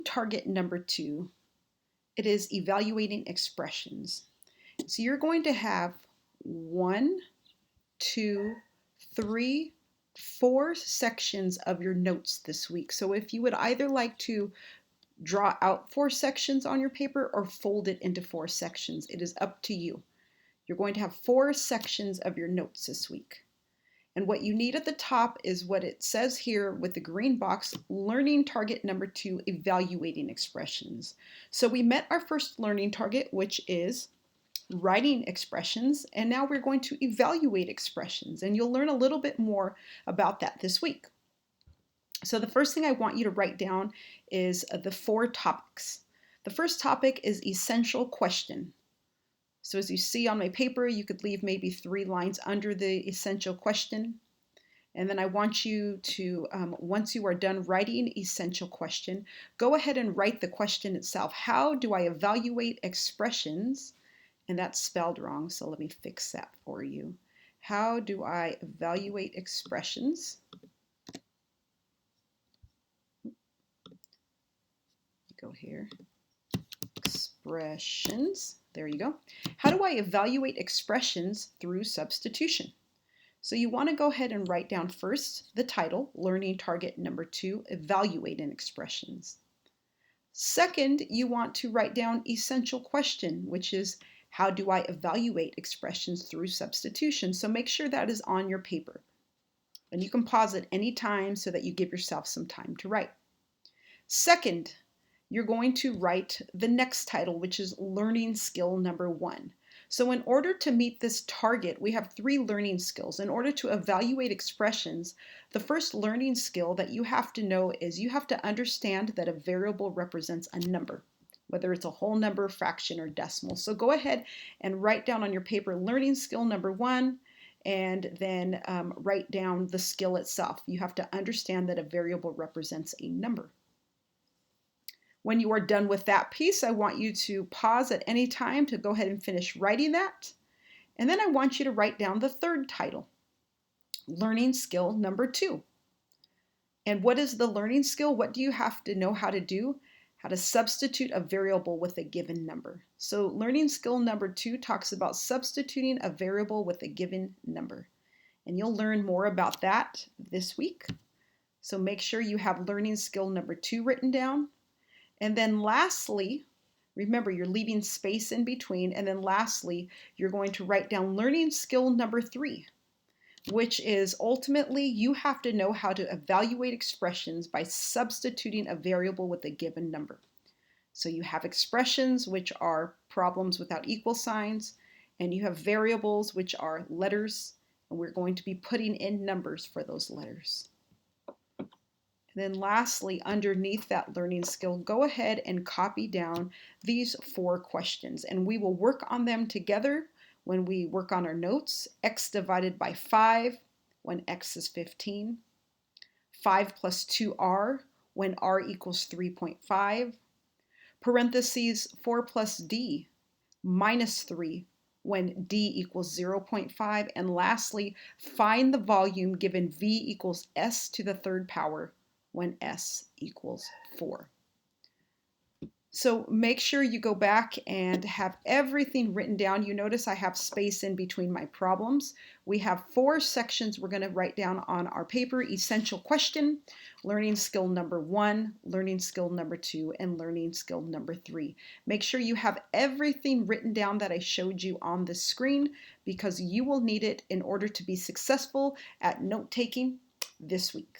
Target number 2, it is evaluating expressions. So you're going to have 1, 2, 3, 4 sections of your notes this week. So if you would either like to draw out 4 sections on your paper or fold it into 4 sections, it is up to you. You're going to have 4 sections of your notes this week. And what you need at the top is what it says here with the green box, learning target number 2, evaluating expressions. So we met our first learning target, which is writing expressions, and now we're going to evaluate expressions, and you'll learn a little bit more about that this week. So the first thing I want you to write down is the 4 topics. The first topic is essential question. So as you see on my paper, you could leave maybe 3 lines under the essential question. And then I want you to, once you are done writing essential question, go ahead and write the question itself. How do I evaluate expressions? And that's spelled wrong, so let me fix that for you. How do I evaluate expressions? Go here. Expressions. There you go. How do I evaluate expressions through substitution? So you want to go ahead and write down first the title, learning target number 2, evaluating expressions. Second, you want to write down essential question, which is how do I evaluate expressions through substitution? So make sure that is on your paper. And you can pause it anytime so that you give yourself some time to write. Second, you're going to write the next title, which is learning skill number 1. So in order to meet this target, we have 3 learning skills. In order to evaluate expressions, the first learning skill that you have to know is you have to understand that a variable represents a number, whether it's a whole number, fraction, or decimal. So go ahead and write down on your paper learning skill number 1, and then write down the skill itself. You have to understand that a variable represents a number. When you are done with that piece, I want you to pause at any time to go ahead and finish writing that. And then I want you to write down the third title, learning skill number 2. And what is the learning skill? What do you have to know how to do? How to substitute a variable with a given number. So learning skill number 2 talks about substituting a variable with a given number. And you'll learn more about that this week. So make sure you have learning skill number 2 written down. And then lastly, remember you're leaving space in between, and then lastly, you're going to write down learning skill number 3, which is ultimately you have to know how to evaluate expressions by substituting a variable with a given number. So you have expressions, which are problems without equal signs, and you have variables, which are letters, and we're going to be putting in numbers for those letters. And then lastly, underneath that learning skill, go ahead and copy down these 4 questions, and we will work on them together when we work on our notes. X divided by 5 when x is 15. 5 plus 2r when r equals 3.5. Parentheses 4 plus d minus 3 when d equals 0.5. And lastly, find the volume given v equals s to the 3rd power when s equals 4. So make sure you go back and have everything written down. You notice I have space in between my problems. We have 4 sections we're going to write down on our paper: essential question, learning skill number 1, learning skill number 2, and learning skill number 3. Make sure you have everything written down that I showed you on the screen, because you will need it in order to be successful at note taking this week.